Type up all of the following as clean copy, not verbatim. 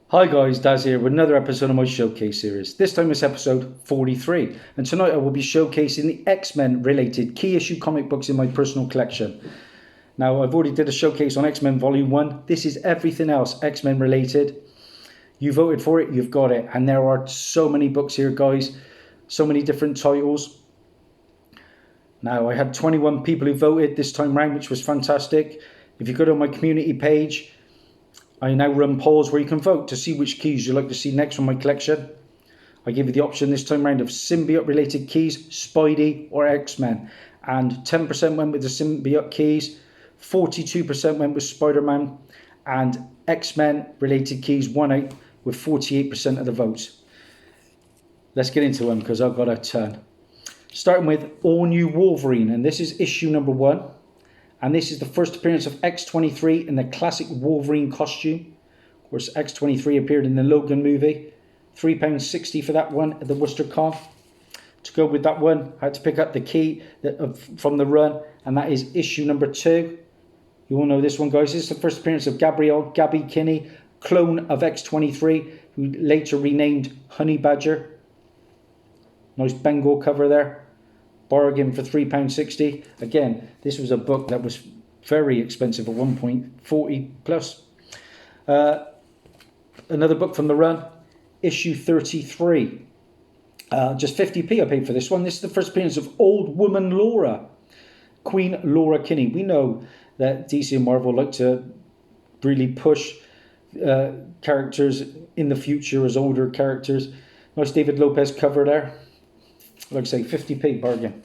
Hi guys, Dazzie here with another episode of my showcase series. This time it's episode 43, and tonight I will be showcasing the X-Men related key issue comic books in my personal collection. Now, I've already did a showcase on X-Men Volume 1. This is everything else X-Men related. You voted for it, you've got it. And there are so many books here, guys. So many different titles. Now, I had 21 people who voted this time round, which was fantastic. If you go to my community page, I now run polls where you can vote to see which keys you'd like to see next from my collection. I give you the option this time round of symbiote related keys, Spidey or X-Men. And 10% went with the symbiote keys, 42% went with Spider-Man, and X-Men related keys won out with 48% of the votes. Let's get into them because I've got a ton. Starting with All New Wolverine, and this is issue number 1. And this is the first appearance of X-23 in the classic Wolverine costume. Of course, X-23 appeared in the Logan movie. £3.60 for that one at the Worcester Con. To go with that one, I had to pick up the key from the run, and that is issue number 2. You all know this one, guys. This is the first appearance of Gabby Kinney, clone of X-23, who later renamed Honey Badger. Nice Bengal cover there. Bargain for £3.60. Again, this was a book that was very expensive at one point, 40 plus. Another book from the run, issue 33. Just 50p I paid for this one. This is the first appearance of Old Woman Laura, Queen Laura Kinney. We know that DC and Marvel like to really push characters in the future as older characters. Nice David Lopez cover there. Like I say, 50p bargain.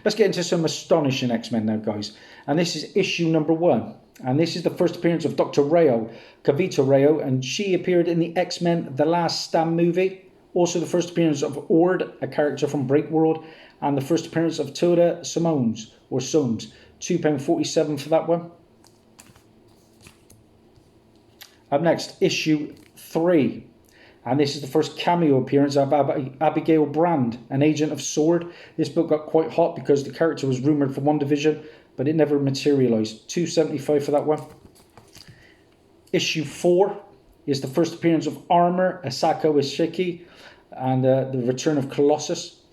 Let's get into some astonishing X-Men now, guys. And this is issue number 1. And this is the first appearance of Dr. Rayo, Kavita Rayo, and she appeared in the X-Men The Last Stand movie. Also the first appearance of Ord, a character from Breakworld, and the first appearance of Toda Soames, £2.47 for that one. Up next, issue 3. And this is the first cameo appearance of Abigail Brand, an agent of S.W.O.R.D. This book got quite hot because the character was rumoured for WandaVision, but it never materialised. £2.75 for that one. Issue 4 is the first appearance of Armour, Asako Ishiki, and the return of Colossus.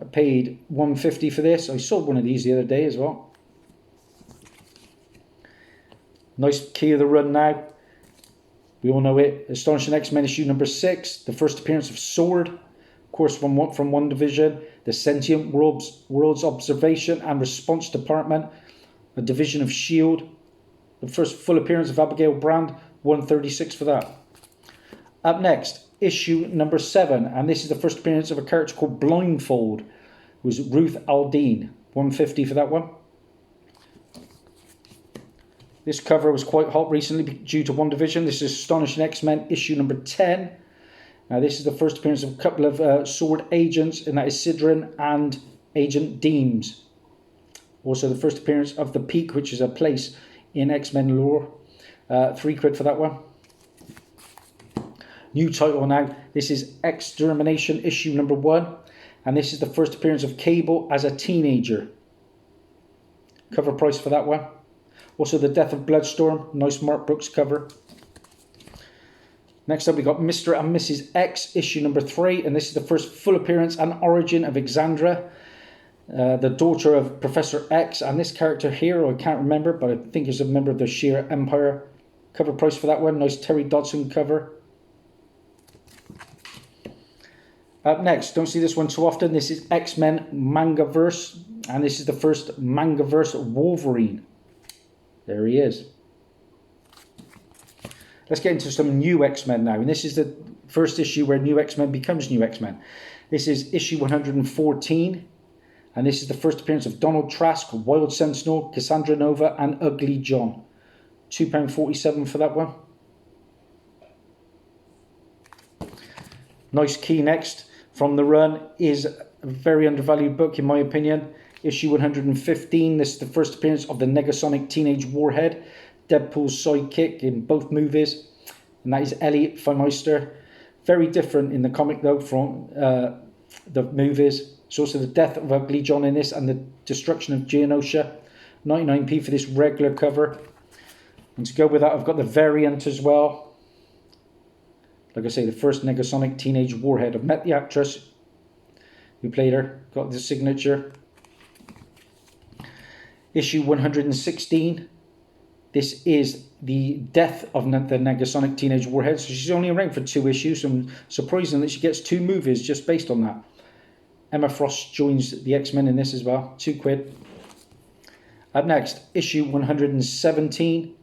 I paid £1.50 for this. I sold one of these the other day as well. Nice key of the run now. We all know it. Astonishing X-Men issue number 6. The first appearance of S.W.O.R.D. Of course, from WandaVision. The Sentient World's Observation and Response Department. A division of S.H.I.E.L.D. The first full appearance of Abigail Brand. £1.36 for that. Up next, issue number 7. And this is the first appearance of a character called Blindfold. It was Ruth Aldine. £1.50 for that one. This cover was quite hot recently due to WandaVision. This is Astonishing X-Men issue number 10. Now this is the first appearance of a couple of S.W.O.R.D. agents, and that is Sidran and Agent Deems. Also the first appearance of the Peak, which is a place in X-Men lore. £3 for that one. New title now. This is Extermination issue number 1. And this is the first appearance of Cable as a teenager. Cover price for that one. Also, The Death of Bloodstorm, nice Mark Brooks cover. Next up, we got Mr. and Mrs. X, issue number 3. And this is the first full appearance and origin of Xandra, the daughter of Professor X. And this character here, I can't remember, but I think is a member of the Sheer Empire. Cover price for that one, nice Terry Dodson cover. Up next, don't see this one too often. This is X-Men Mangaverse. And this is the first Mangaverse Wolverine. There he is. Let's get into some new X-Men now. And this is the first issue where new X-Men becomes new X-Men. This is issue 114. And this is the first appearance of Donald Trask, Wild Sentinel, Cassandra Nova, and Ugly John. £2.47 for that one. Nice key next from the run is a very undervalued book in my opinion. Issue 115, this is the first appearance of the Negasonic Teenage Warhead, Deadpool's sidekick in both movies, and that is Elliot Feimeister. Very different in the comic though from the movies. It's also the death of Ugly John in this and the destruction of Geonosia. 99p for this regular cover. And to go with that, I've got the variant as well. Like I say, the first Negasonic Teenage Warhead. I've met the actress who played her, got the signature. Issue 116. This is the death of the Negasonic Teenage Warhead. So she's only around for 2 issues, and surprising that she gets 2 movies just based on that. Emma Frost joins the X-Men in this as well. £2. Up next, issue 117.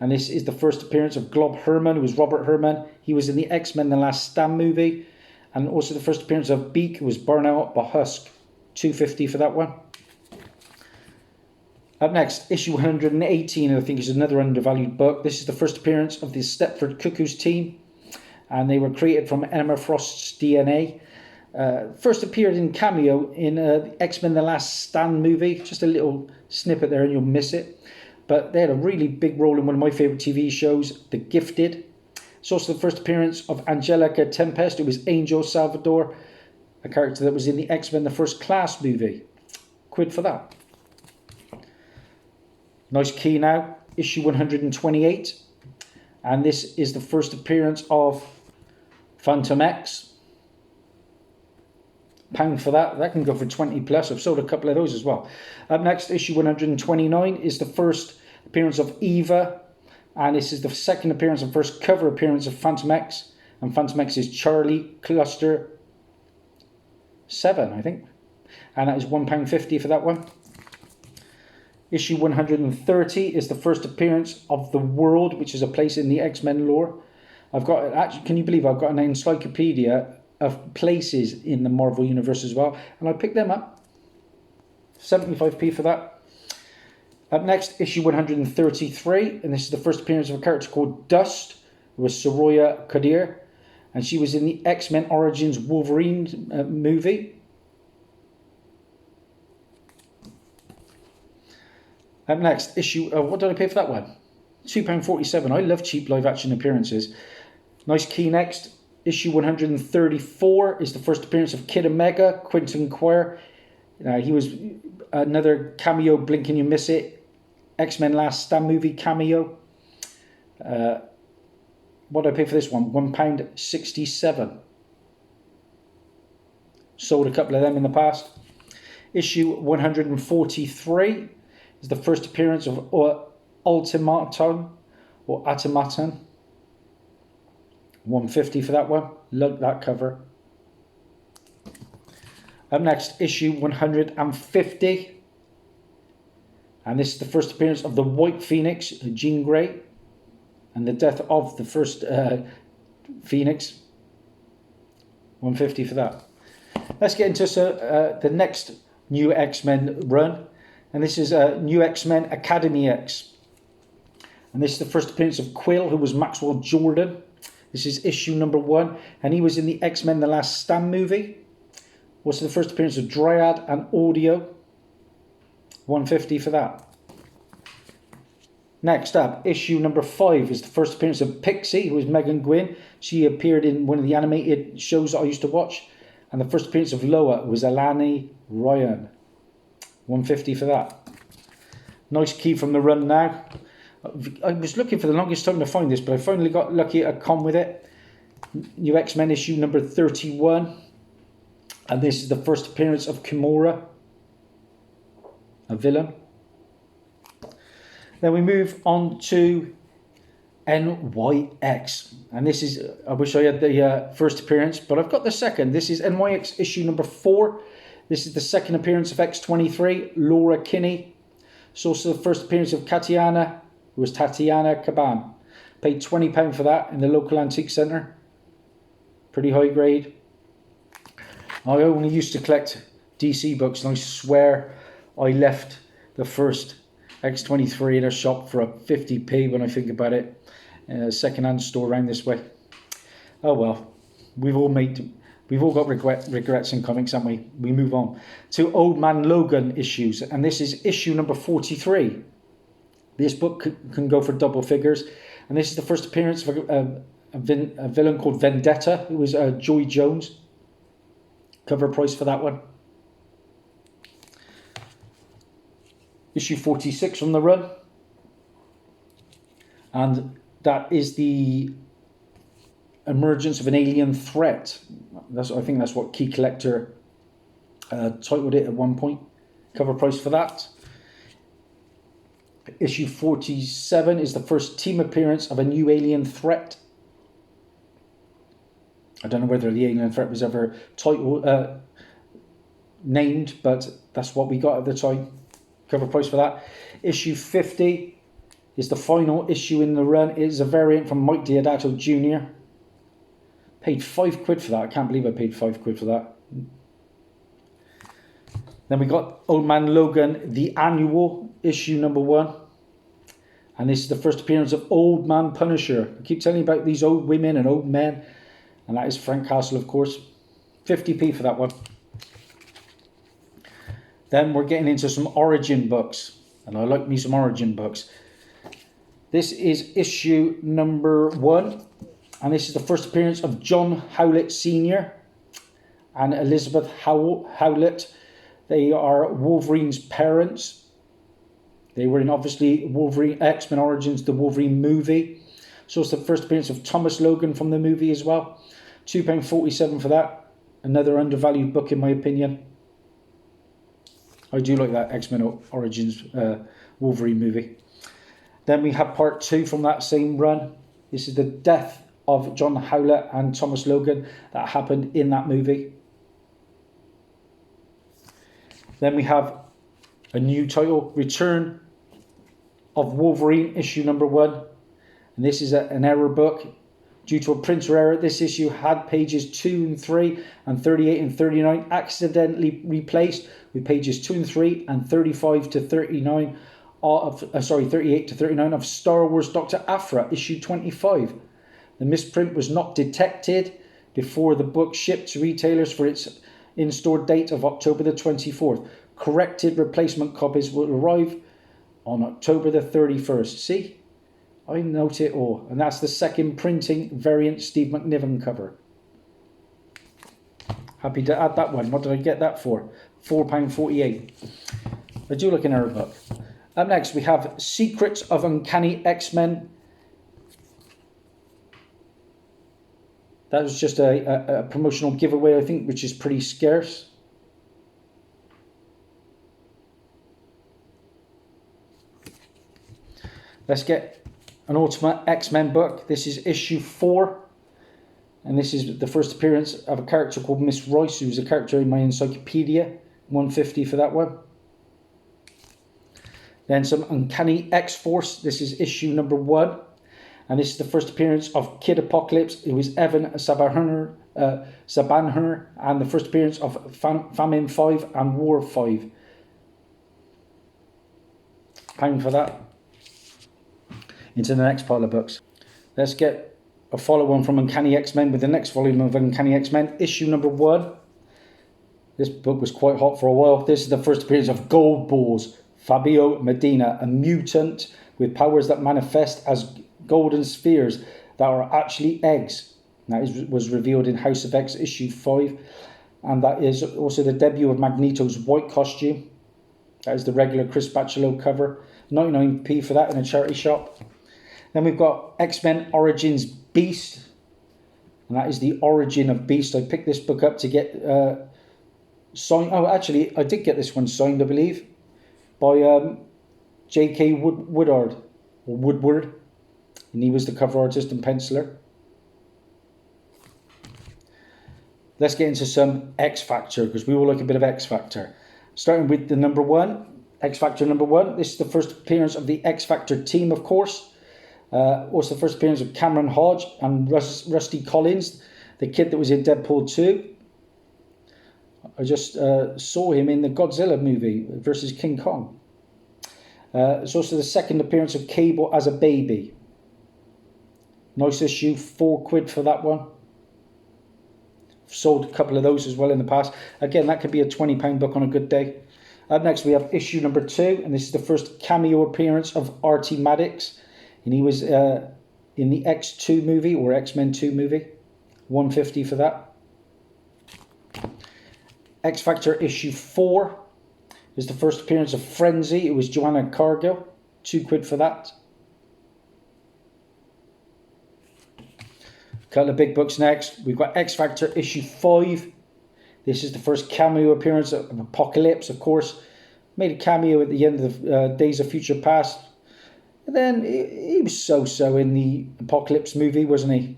And this is the first appearance of Glob Herman, who was Robert Herman. He was in the X-Men The Last Stand movie. And also the first appearance of Beak, who was Burnout Bahusk. £2.50 for that one. Up next, issue 118, I think is another undervalued book. This is the first appearance of the Stepford Cuckoos team. And they were created from Emma Frost's DNA. First appeared in cameo in X-Men The Last Stand movie. Just a little snippet there and you'll miss it. But they had a really big role in one of my favourite TV shows, The Gifted. It's also the first appearance of Angelica Tempest. It was Angel Salvador, a character that was in the X-Men The First Class movie. £1 for that. Nice key now, issue 128. And this is the first appearance of Phantom X. £1 for that. That can go for 20 plus. I've sold a couple of those as well. Up next, issue 129 is the first appearance of Eva. And this is the second appearance and first cover appearance of Phantom X. And Phantom X is Charlie Cluster 7, I think. And that is £1.50 for that one. Issue 130 is the first appearance of The World, which is a place in the X-Men lore. I've got, actually, can you believe I've got an encyclopedia of places in the Marvel Universe as well. And I picked them up. 75p for that. Up next, issue 133. And this is the first appearance of a character called Dust. It was Soroya Kadir. And she was in the X-Men Origins Wolverine movie. Up next, issue... what did I pay for that one? £2.47. I love cheap live action appearances. Nice key next. Issue 134 is the first appearance of Kid Omega, Quentin Quire. He was another cameo, blink and you miss it. X-Men Last Stand movie cameo. What did I pay for this one? £1.67. Sold a couple of them in the past. Issue 143 is the first appearance of Ultimatum or Automaton. £1.50 for that one. Love that cover. Up next, issue 150. And this is the first appearance of the White Phoenix, Jean Grey. And the death of the first Phoenix. £1.50 for that. Let's get into the next new X-Men run. And this is New X-Men Academy X. And this is the first appearance of Quill, who was Maxwell Jordan. This is issue number 1. And he was in the X-Men The Last Stand movie. Also the first appearance of Dryad and Audio. £1.50 for that. Next up, issue number 5 is the first appearance of Pixie, who was Megan Gwynn. She appeared in one of the animated shows that I used to watch. And the first appearance of Loa was Alani Ryan. £1.50 for that. Nice key from the run now. I was looking for the longest time to find this, but I finally got lucky at a con with it. New X-Men issue number 31. And this is the first appearance of Kimura, a villain. Then we move on to NYX. And this is, I wish I had the first appearance, but I've got the second. This is NYX issue number 4. This is the second appearance of X23, Laura Kinney. It's also the first appearance of Katiana, who was Tatiana Caban. Paid £20 for that in the local antique centre. Pretty high grade. I only used to collect DC books, and I swear I left the first X23 in a shop for a 50p when I think about it. Second-hand store around this way. Oh well, we've all got regrets in comics, haven't we? We move on to Old Man Logan issues, and this is issue number 43. This book can go for double figures, and this is the first appearance of a villain called Vendetta. It was Joy Jones. Cover price for that one. Issue 46 from the run, and that is the Emergence of an Alien Threat. I think that's what Key Collector titled it at one point. Cover price for that. Issue 47 is the first team appearance of a new alien threat. I don't know whether the alien threat was ever named, but that's what we got at the time. Cover price for that. Issue 50 is the final issue in the run. It is a variant from Mike Deodato Jr. Paid £5 for that. I can't believe I paid £5 for that. Then we got Old Man Logan, the annual issue number 1. And this is the first appearance of Old Man Punisher. I keep telling you about these old women and old men. And that is Frank Castle, of course. 50p for that one. Then we're getting into some Origin books. And I like me some Origin books. This is issue number 1. And this is the first appearance of John Howlett Sr. and Elizabeth Howlett. They are Wolverine's parents. They were in, obviously, Wolverine X-Men Origins, the Wolverine movie. So it's the first appearance of Thomas Logan from the movie as well. £2.47 for that. Another undervalued book in my opinion. I do like that X-Men Origins Wolverine movie. Then we have part 2 from that same run. This is the death of John Howlett and Thomas Logan that happened in that movie. Then we have a new title, Return of Wolverine, issue number 1. And this is an error book. Due to a printer error, this issue had pages 2 and 3 and 38 and 39 accidentally replaced with pages 2 and 3 and 35 to 39 38 to 39 of Star Wars Dr. Aphra, issue 25. The misprint was not detected before the book shipped to retailers for its in-store date of October the 24th. Corrected replacement copies will arrive on October the 31st. See? I note it all. And that's the second printing variant Steve McNiven cover. Happy to add that one. What did I get that for? £4.48. I do like an error book. Up next we have Secrets of Uncanny X-Men. That was just a promotional giveaway, I think, which is pretty scarce. Let's get an Ultimate X-Men book. This is issue 4. And this is the first appearance of a character called Miss Royce, who's a character in my encyclopedia. £1.50 for that one. Then some Uncanny X-Force. This is issue number 1. And this is the first appearance of Kid Apocalypse. It was Evan Sabanher, and the first appearance of Famine 5 and War 5. £1 for that. Into the next pile of books. Let's get a follow-on from Uncanny X-Men with the next volume of Uncanny X-Men, issue number 1. This book was quite hot for a while. This is the first appearance of Gold Balls, Fabio Medina, a mutant with powers that manifest as golden spheres that are actually eggs. That was revealed in House of X issue 5. And that is also the debut of Magneto's white costume. That is the regular Chris Bachalo cover. 99p for that in a charity shop. Then we've got X-Men Origins Beast. And that is the origin of Beast. I picked this book up to get signed. Oh, actually, I did get this one signed, I believe, by J.K. Woodward. And he was the cover artist and penciler. Let's get into some X Factor, because we all like a bit of X Factor. Starting with the number 1, X Factor number 1. This is the first appearance of the X Factor team, of course. Also the first appearance of Cameron Hodge and Rusty Collins, the kid that was in Deadpool 2. I just saw him in the Godzilla movie versus King Kong. It's also the second appearance of Cable as a baby. Nice issue, £4 for that one. Sold a couple of those as well in the past. Again, that could be a £20 book on a good day. Up next we have issue number 2, and this is the first cameo appearance of Artie Maddox. And he was in the X2 movie, or X-Men 2 movie. £1.50 for that. X Factor issue 4 is the first appearance of Frenzy. It was Joanna Cargill. £2 for that. Couple of big books next. We've got X Factor issue 5. This is the first cameo appearance of Apocalypse, of course. Made a cameo at the end of Days of Future Past. And then he was so-so in the Apocalypse movie, wasn't he?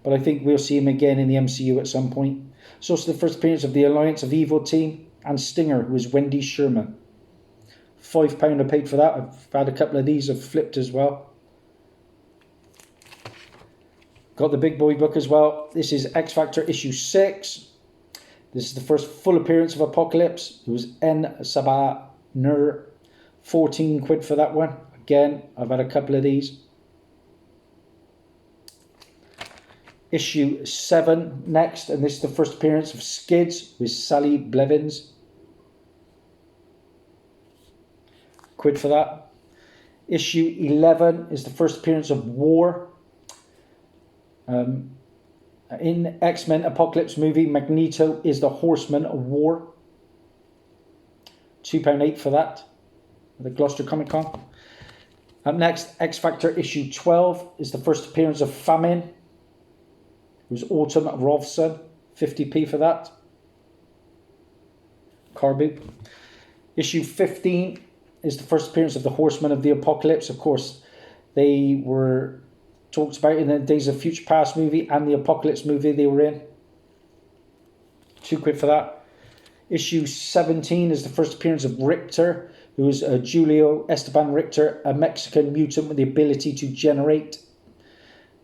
But I think we'll see him again in the MCU at some point. It's also the first appearance of the Alliance of Evil team and Stinger, who is Wendy Sherman. £5 I paid for that. I've had a couple of these. I've flipped as well. Got the big boy book as well. This is X Factor issue 6. This is the first full appearance of Apocalypse. It was N. Sabah Nur. 14 quid for that one. Again, I've had a couple of these. Issue 7 next. And this is the first appearance of Skids with Sally Blevins. Quid for that. Issue 11 is the first appearance of War. In X-Men Apocalypse movie, Magneto is the Horseman of War. £2.8 for that. The Gloucester Comic Con. Up next, X Factor issue 12 is the first appearance of Famine. It was Autumn Rovson. 50p for that. Carbu. Issue 15 is the first appearance of the Horsemen of the Apocalypse. Of course, they were talked about in the Days of Future Past movie and the Apocalypse movie they were in. £2 for that. Issue 17 is the first appearance of Richter, who is Julio Esteban Richter, a Mexican mutant with the ability to generate.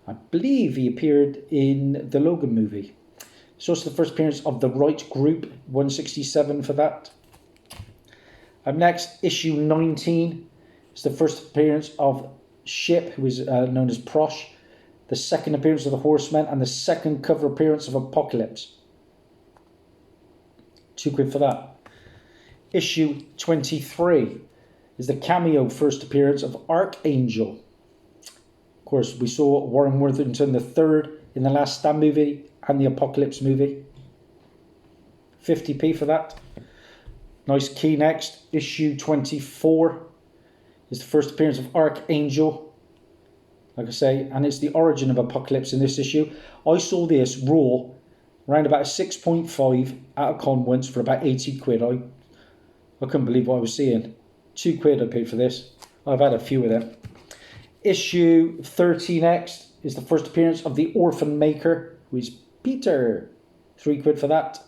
I believe he appeared in the Logan movie. It's also the first appearance of the Right Group, 167 for that. Next, issue 19 is the first appearance of Ship, who is known as Prosh, the second appearance of the Horsemen, and the second cover appearance of Apocalypse. £2 for that. Issue 23 is the cameo first appearance of Archangel. Of course, we saw Warren Worthington III in the Last Stand movie and the Apocalypse movie. 50p for that. Nice key next. Issue 24 is the first appearance of Archangel. Like I say, and it's the origin of Apocalypse in this issue. I saw this raw around about a 6.5 at a con once for about 80 quid. I couldn't believe what I was seeing. £2 I paid for this. I've had a few of them. Issue 30 next is the first appearance of the Orphan Maker, who is Peter. £3 for that.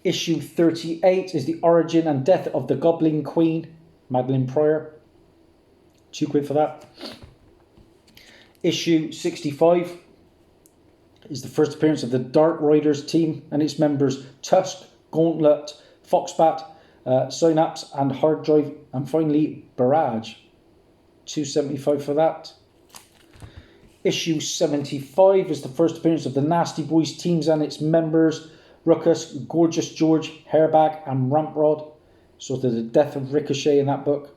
Issue 38 is the origin and death of the Goblin Queen, Madeline Pryor. £2 for that. Issue 65 is the first appearance of the Dark Riders team and its members Tusk, Gauntlet, Foxbat, Synapse and Hard Drive, and finally Barrage. £2.75 for that. Issue 75 is the first appearance of the Nasty Boys teams and its members Ruckus, Gorgeous George, Hairbag and Ramprod. Sort of the death of Ricochet in that book.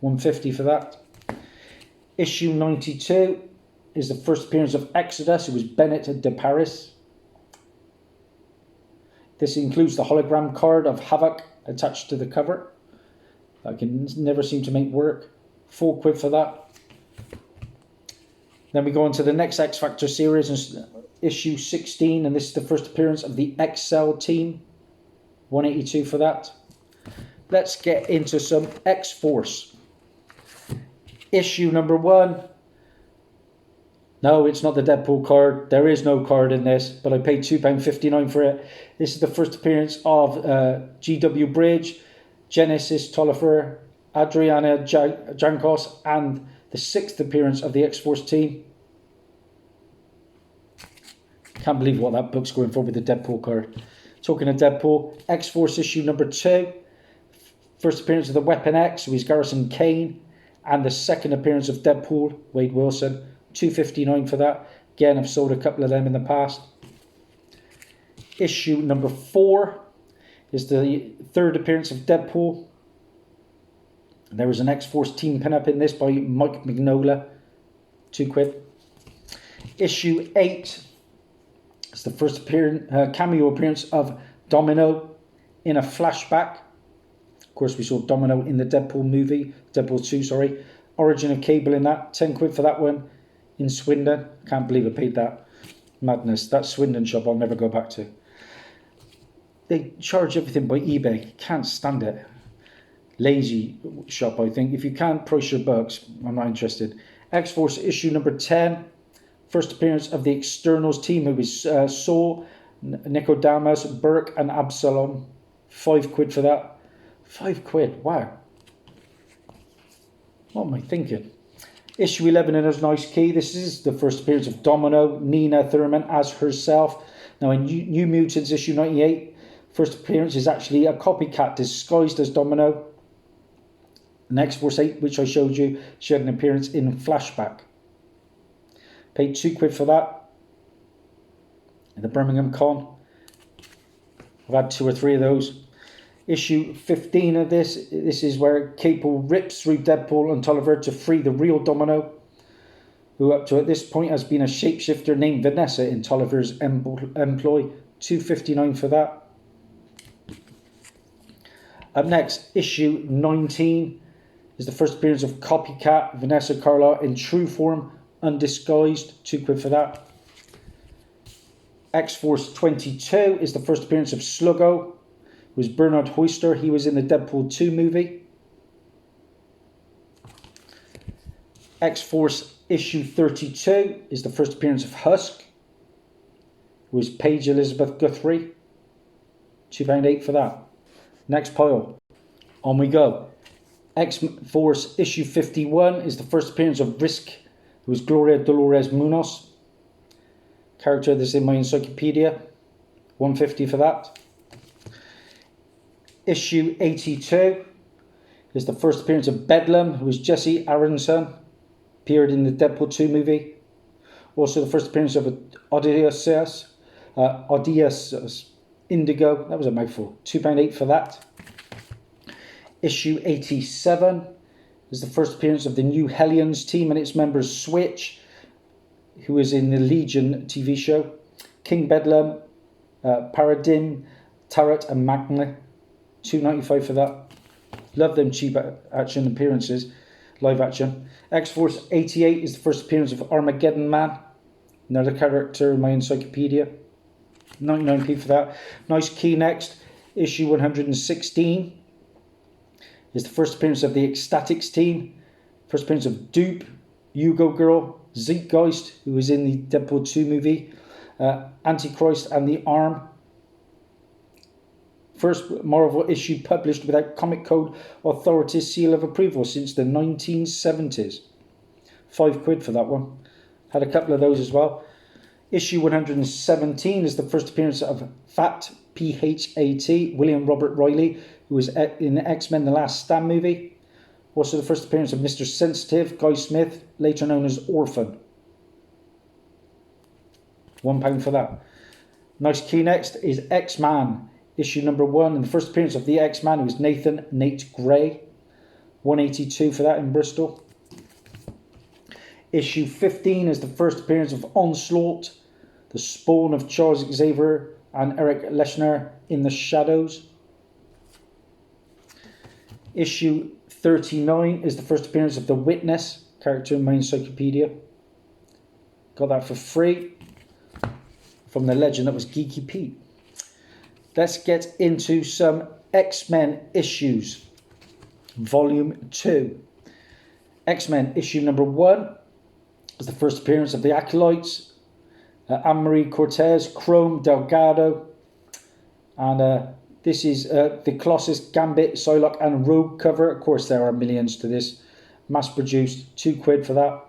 £1.50 for that. Issue 92 is the first appearance of Exodus. It was Bennett de Paris. This includes the hologram card of Havoc attached to the cover. I can never seem to make work. £4 for that. Then we go on to the next X Factor series, issue 16, and this is the first appearance of the Excel team. £1.82 for that. Let's get into some X-Force. Issue number 1. No, it's not the Deadpool card. There is no card in this, but I paid £2.59 for it. This is the first appearance of G.W. Bridge, Genesis Tolliver, Adriana Jankos, and the 6th appearance of the X-Force team. Can't believe what that book's going for with the Deadpool card. Talking of Deadpool, X-Force issue number 2. First appearance of the Weapon X, who is Garrison Kane, and the second appearance of Deadpool, Wade Wilson. £2.59 for that. Again, I've sold a couple of them in the past. Issue number 4 is the third appearance of Deadpool. There was an X-Force team pin-up in this by Mike Mignola. £2. Issue 8 is the first cameo appearance of Domino in a flashback. Of course, we saw Domino in the Deadpool movie. Deadpool 2, sorry. Origin of Cable in that. £10 for that one. In Swindon. Can't believe I paid that. Madness. That Swindon shop I'll never go back to. They charge everything by eBay. Can't stand it. Lazy shop, I think. If you can't price your books, I'm not interested. X-Force issue number 10. First appearance of the Externals team. It was Saul, Nicodemus, Burke and Absalom. £5 for that. £5. Wow. What am I thinking? Issue 11 in a nice key. This is the first appearance of Domino, Nina Thurman as herself. Now in New Mutants issue 98, first appearance is actually a copycat disguised as Domino. In X-Force 8, which I showed you, she had an appearance in Flashback. Paid £2 for that in the Birmingham Con. I've had 2 or 3 of those. Issue 15 of this is where Cable rips through Deadpool and Tolliver to free the real Domino, who up to at this point has been a shapeshifter named Vanessa in Tolliver's employ. $2.59 for that. Up next, issue 19 is the first appearance of Copycat, Vanessa Carlisle in true form, undisguised. £2 for that. X-Force 22 is the first appearance of Sluggo. It was Bernard Hoyster. He was in the Deadpool 2 movie. X-Force issue 32 is the first appearance of Husk. It was Paige Elizabeth Guthrie. £2.8 for that. Next pile. On we go. X-Force issue 51 is the first appearance of Risk. It was Gloria Dolores Munoz. Character that's in my encyclopedia. $1.50 for that. Issue 82 is the first appearance of Bedlam, who was Jesse Aronson, appeared in the Deadpool 2 movie. Also the first appearance of Odysseus Indigo. That was a mouthful. £2.8 for that. Issue 87 is the first appearance of the New Hellions team and its members Switch, who was in the Legion TV show. King Bedlam, Paradigm, Turret and Magna. $2.95 for that. Love them cheap action appearances, live action. X-Force 88 is the first appearance of Armageddon Man, another character in my encyclopedia. 99p for that. Nice key next. Issue 116 is the first appearance of the Ecstatics team. First appearance of Dupe, Hugo Girl, Zeitgeist, who was in the Deadpool 2 movie, Antichrist and the Arm. First Marvel issue published without Comic Code Authority's seal of approval since the 1970s. £5 for that one. Had a couple of those as well. Issue 117 is the first appearance of Fat, P-H-A-T, William Robert Riley, who was in X-Men The Last Stand movie. Also the first appearance of Mr. Sensitive, Guy Smith, later known as Orphan. £1 for that. Nice key next is X-Man. Issue number 1, and the first appearance of the X-Man, who was Nate Gray. $1.82 for that in Bristol. Issue 15 is the first appearance of Onslaught, the spawn of Charles Xavier and Eric Leshner in the Shadows. Issue 39 is the first appearance of The Witness, character in my encyclopedia. Got that for free from the legend that was Geeky Pete. Let's get into some X-Men issues. Volume 2. X-Men issue number 1 is the first appearance of the Acolytes, Anne-Marie Cortez, Chrome, Delgado, and this is the Colossus, Gambit, Psylocke and Rogue cover. Of course there are millions to this. Mass produced. £2 for that.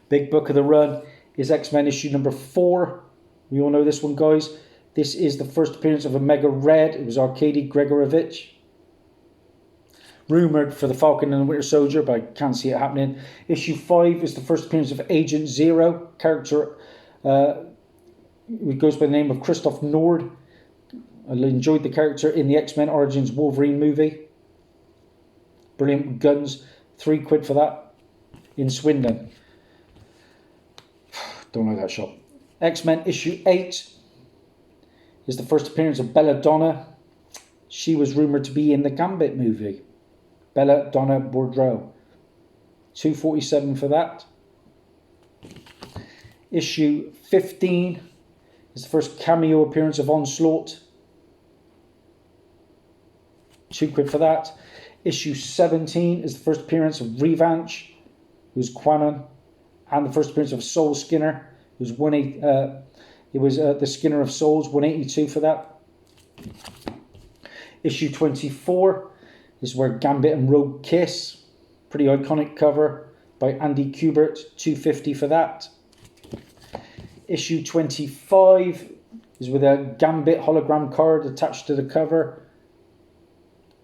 Big book of the run is X-Men issue number 4. We all know this one, guys. This is the first appearance of Omega Red. It was Arkady Gregorovich. Rumoured for the Falcon and the Winter Soldier, but I can't see it happening. Issue 5 is the first appearance of Agent Zero. Character who goes by the name of Christoph Nord. I enjoyed the character in the X-Men Origins Wolverine movie. Brilliant guns. £3 for that. In Swindon. Don't like that shop. X-Men issue 8 is the first appearance of Belladonna. She was rumoured to be in the Gambit movie. Belladonna Bordeaux. $2.47 for that. Issue 15 is the first cameo appearance of Onslaught. £2 for that. Issue 17 is the first appearance of Revanche, who's Quanon, and the first appearance of Soul Skinner, who's the Skinner of Souls, 182 for that. Issue 24 is where Gambit and Rogue kiss. Pretty iconic cover by Andy Kubert, 250 for that. Issue 25 is with a Gambit hologram card attached to the cover.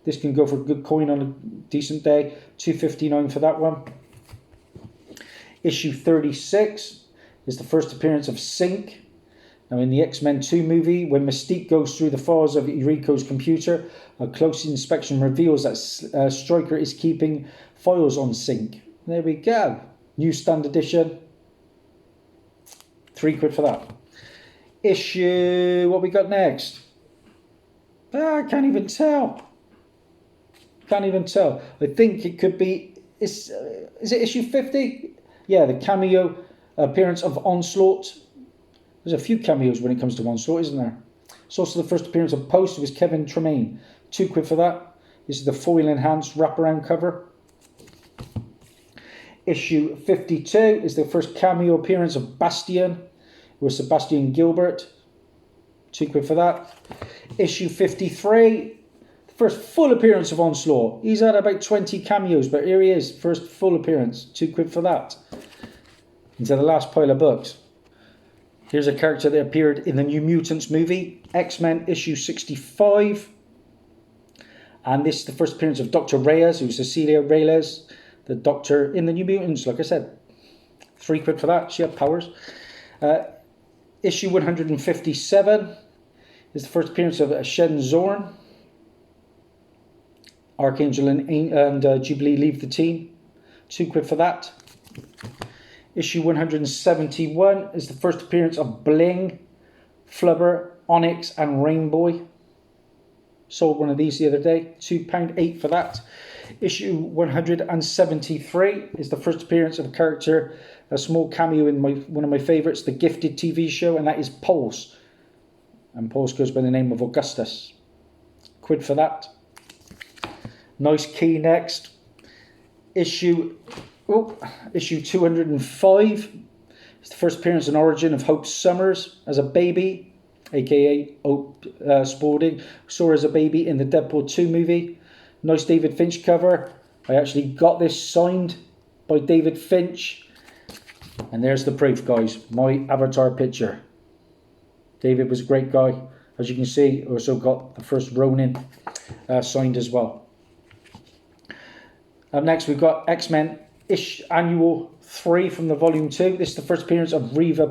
This can go for a good coin on a decent day, $2.59 for that one. Issue 36 is the first appearance of Sync. Now, in the X-Men 2 movie, when Mystique goes through the files of Eriko's computer, a close inspection reveals that Stryker is keeping files on Sync. There we go. Newsstand edition. £3 for that. Issue, what we got next? I can't even tell. I think it could be, is it issue 50? Yeah, the cameo appearance of Onslaught. There's a few cameos when it comes to Onslaught, isn't there? It's also the first appearance of Post. It was Kevin Tremaine. £2 for that. This is the foil enhanced wraparound cover. Issue 52 is the first cameo appearance of Bastion. It was Sebastian Gilbert. £2 for that. Issue 53, the first full appearance of Onslaught. He's had about 20 cameos, but here he is, first full appearance. £2 for that. Into the last pile of books. Here's a character that appeared in the New Mutants movie, X-Men issue 65. And this is the first appearance of Dr. Reyes, who's Cecilia Reyes, the Doctor in the New Mutants, like I said. £3 for that, she had powers. Issue 157 is the first appearance of Shen Zorn. Archangel and Jubilee leave the team. £2 for that. Issue 171 is the first appearance of Bling, Flubber, Onyx and Rainboy. Sold one of these the other day. £2.8 for that. Issue 173 is the first appearance of a character, a small cameo in one of my favourites, the Gifted TV show, and that is Pulse. And Pulse goes by the name of Augustus. £1 for that. Nice key next. Issue 205 is the first appearance and origin of Hope Summers as a baby, aka Hope Spaulding. Saw her as a baby in the Deadpool 2 movie. Nice David Finch cover. I actually got this signed by David Finch. And there's the proof, guys. My avatar picture. David was a great guy. As you can see, also got the first Ronin signed as well. Up next, we've got X-Men Annual 3 from the Volume 2. This is the first appearance of Reva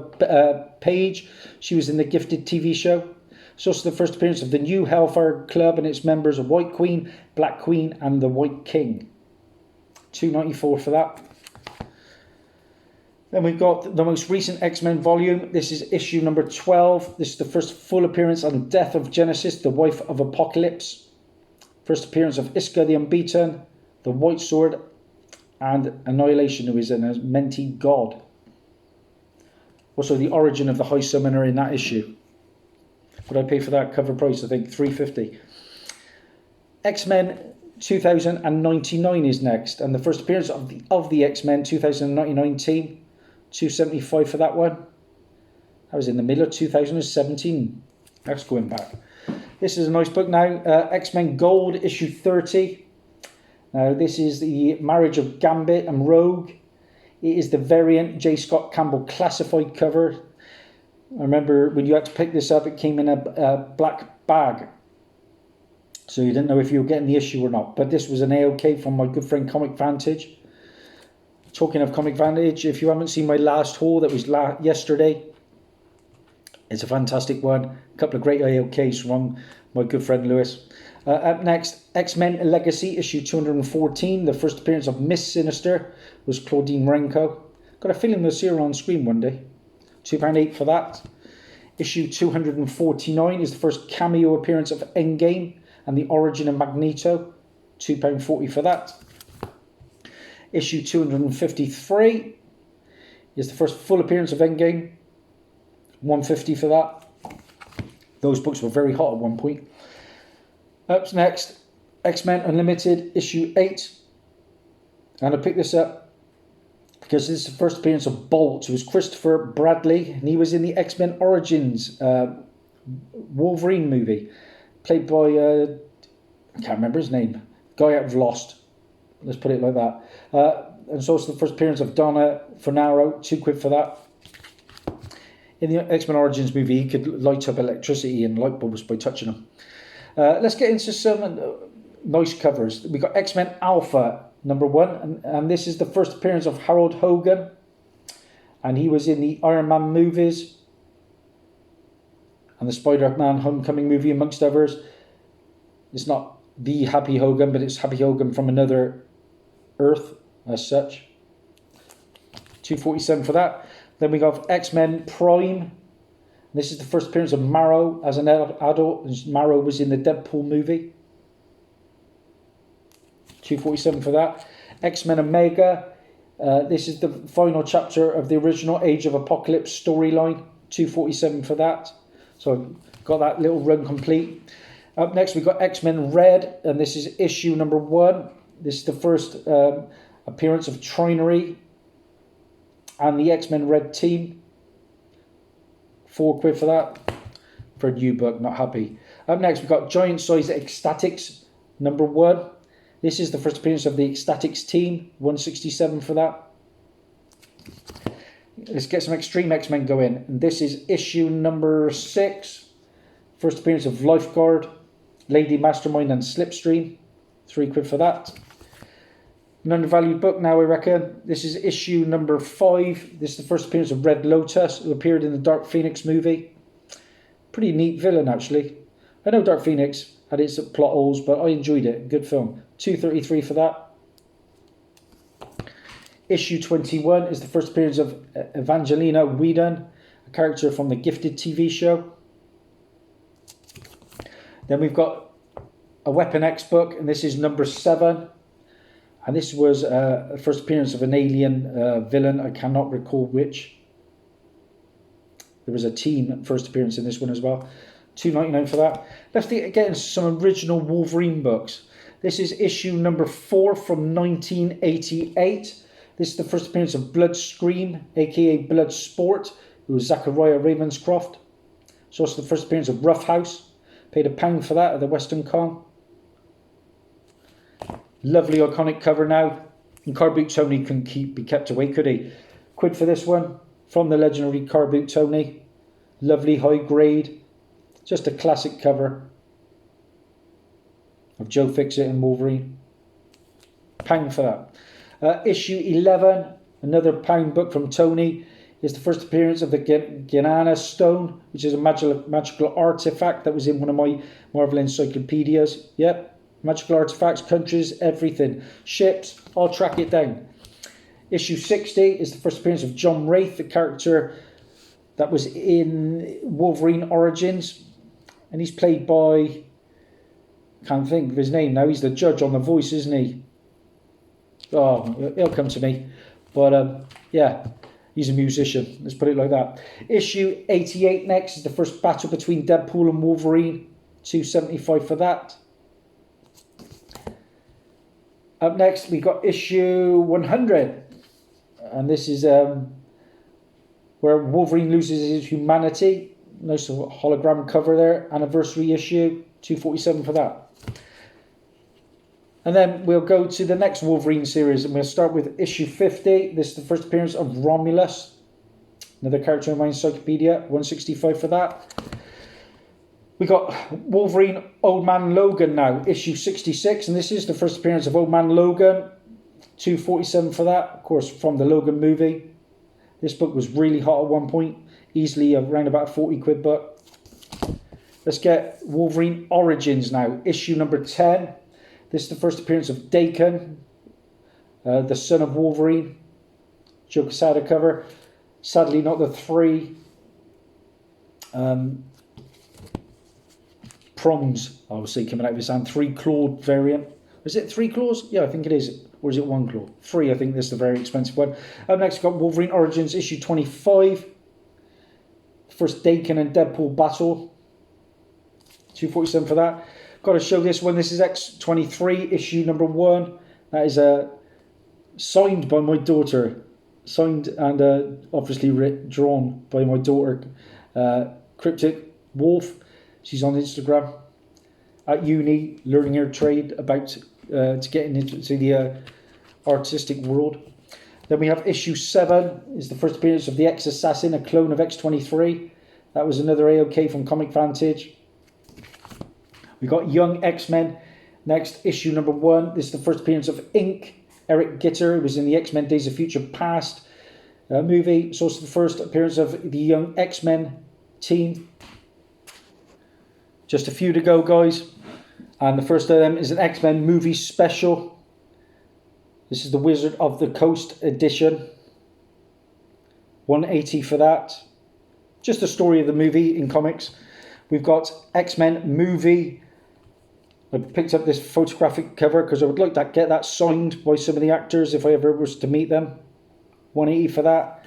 Page. She was in the Gifted TV show. It's also the first appearance of the new Hellfire Club and its members of White Queen, Black Queen and the White King. $2.94 for that. Then we've got the most recent X-Men volume. This is issue number 12. This is the first full appearance on Death of Genesis, the wife of Apocalypse. First appearance of Iska the Unbeaten, the White Sword, and Annihilation, who is a mentee god. Also the origin of the High Summoner in that issue. What did I pay for that cover price? I think $3.50. X-Men 2099 is next, and the first appearance of the X-Men 2099 team. $2.75 for that one. That was in the middle of 2017. That's going back. This is a nice book now. X-Men Gold issue 30. Now this is the marriage of Gambit and Rogue. It is the variant J. Scott Campbell classified cover. I remember when you had to pick this up, it came in a black bag. So you didn't know if you were getting the issue or not. But this was an AOK from my good friend Comic Vantage. Talking of Comic Vantage, if you haven't seen my last haul that was yesterday, it's a fantastic one. A couple of great AOKs from my good friend Lewis. Up next, X-Men Legacy issue 214. The first appearance of Miss Sinister was Claudine Renko. Got a feeling we'll see her on screen one day. £2.8 for that. Issue 249 is the first cameo appearance of Endgame and the origin of Magneto. £2.40 for that. Issue 253 It's the first full appearance of Endgame. 150 for that. Those books were very hot at one point. Up next, X-Men Unlimited issue 8. And I picked this up because this is the first appearance of Bolt, who was Christopher Bradley, and he was in the X-Men Origins Wolverine movie, played by I can't remember his name, guy out of Lost. Let's put it like that. And so it's the first appearance of Donna Fornaro, £2 for that. In the X-Men Origins movie, he could light up electricity and light bulbs by touching them. Let's get into some nice covers. We got X-Men Alpha #1, and this is the first appearance of Harold Hogan, and he was in the Iron Man movies and the Spider-Man Homecoming movie, amongst others. It's not the Happy Hogan, but it's Happy Hogan from another Earth as such. 247 for that. Then we got X-Men Prime. This is the first appearance of Marrow as an adult. Marrow was in the Deadpool movie. 247 for that. X-Men Omega. This is the final chapter of the original Age of Apocalypse storyline. 247 for that. So I've got that little run complete. Up next we've got X-Men Red, and this is issue #1. This is the first appearance of Trinary and the X-Men Red team. £4 for that. For a new book, not happy. Up next we've got Giant Size Ecstatics #1. This is the first appearance of the Ecstatics team. 167 for that. Let's get some Extreme X-Men going. And this is issue #6. First appearance of Lifeguard, Lady Mastermind and Slipstream. £3 for that. An undervalued book now, I reckon. This is issue #5. This is the first appearance of Red Lotus, who appeared in the Dark Phoenix movie. Pretty neat villain, actually. I know Dark Phoenix had its plot holes, but I enjoyed it. Good film. 233 for that. Issue 21 is the first appearance of Evangelina Whedon, a character from the Gifted TV show. Then we've got a Weapon X book, and this is #7. And this was a first appearance of an alien villain. I cannot recall which. There was a team first appearance in this one as well. $2.99 for that. Let's get into some original Wolverine books. This is issue #4 from 1988. This is the first appearance of Bloodscream, aka Bloodsport, who was Zachariah Ravenscroft. It's also the first appearance of Roughhouse. Paid £1 for that at the Western Con. Lovely iconic cover now. And Car Boot Tony couldn't be kept away, could he? £1 for this one. From the legendary Car Boot Tony. Lovely high grade. Just a classic cover of Joe Fixit and Wolverine. £1 for that. Issue 11, another £1 book from Tony, is the first appearance of the Ganana Stone, which is a magical artifact that was in one of my Marvel encyclopedias. Yep. Magical artifacts, countries, everything. Ships, I'll track it down. Issue 60 is the first appearance of John Wraith, the character that was in Wolverine Origins. And he's played by, can't think of his name now, he's the judge on The Voice, isn't he? Oh, he'll come to me. But yeah, he's a musician, let's put it like that. Issue 88 next is the first battle between Deadpool and Wolverine. $2.75 for that. Up next, we got issue 100. And this is where Wolverine loses his humanity. Nice hologram cover there. Anniversary issue. $2.47 for that. And then we'll go to the next Wolverine series. And we'll start with issue 50. This is the first appearance of Romulus. Another character in my encyclopedia. $1.65 for that. We got Wolverine Old Man Logan now, issue 66, and this is the first appearance of Old Man Logan. $2.47 for that, of course, from the Logan movie. This book was really hot at one point, easily around about a £40 book. Let's get Wolverine Origins now, issue #10. This is the first appearance of Daken, the son of Wolverine. Joe Quesada cover. Sadly, not the 3. Prongs, I would say, coming out of his hand. 3 clawed variant. Is it 3 claws? Yeah, I think it is. Or is it 1 claw? 3, I think this is the very expensive one. Up next, we've got Wolverine Origins issue 25. First Dakin and Deadpool battle. $2.47 for that. Got to show this one. This is X23 issue number 1. That is signed by my daughter. Signed and obviously drawn by my daughter. Cryptic Wolf. She's on Instagram. At uni, learning her trade about to getting into the artistic world. Then we have issue 7. Is the first appearance of the X-Assassin, a clone of X23. That was another AOK from Comic Vantage. We got Young X-Men. Next, issue number 1. This is the first appearance of Ink. Eric Gitter, who was in the X-Men Days of Future Past movie. It's also the first appearance of the Young X-Men team. Just a few to go, guys. And the first of them is an X-Men movie special. This is the Wizard of the Coast edition. $180 for that. Just the story of the movie in comics. We've got X-Men movie. I picked up this photographic cover because I would like to get that signed by some of the actors if I ever was to meet them. $180 for that.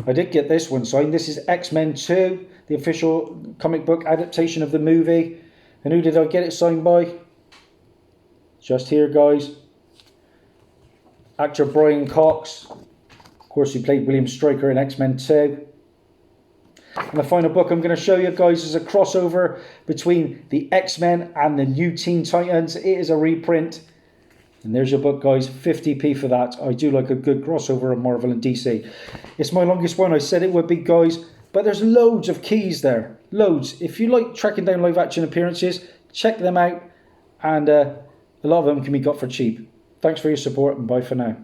I did get this one signed. This is X-Men 2, the official comic book adaptation of the movie. And who did I get it signed by? Just here, guys. Actor Brian Cox. Of course, he played William Stryker in X-Men 2. And the final book I'm going to show you, guys, is a crossover between the X-Men and the New Teen Titans. It is a reprint. And there's your book, guys. 50p for that. I do like a good crossover of Marvel and DC. It's my longest one. I said it would be, guys. But there's loads of keys there. Loads. If you like tracking down live action appearances, check them out. And a lot of them can be got for cheap. Thanks for your support and bye for now.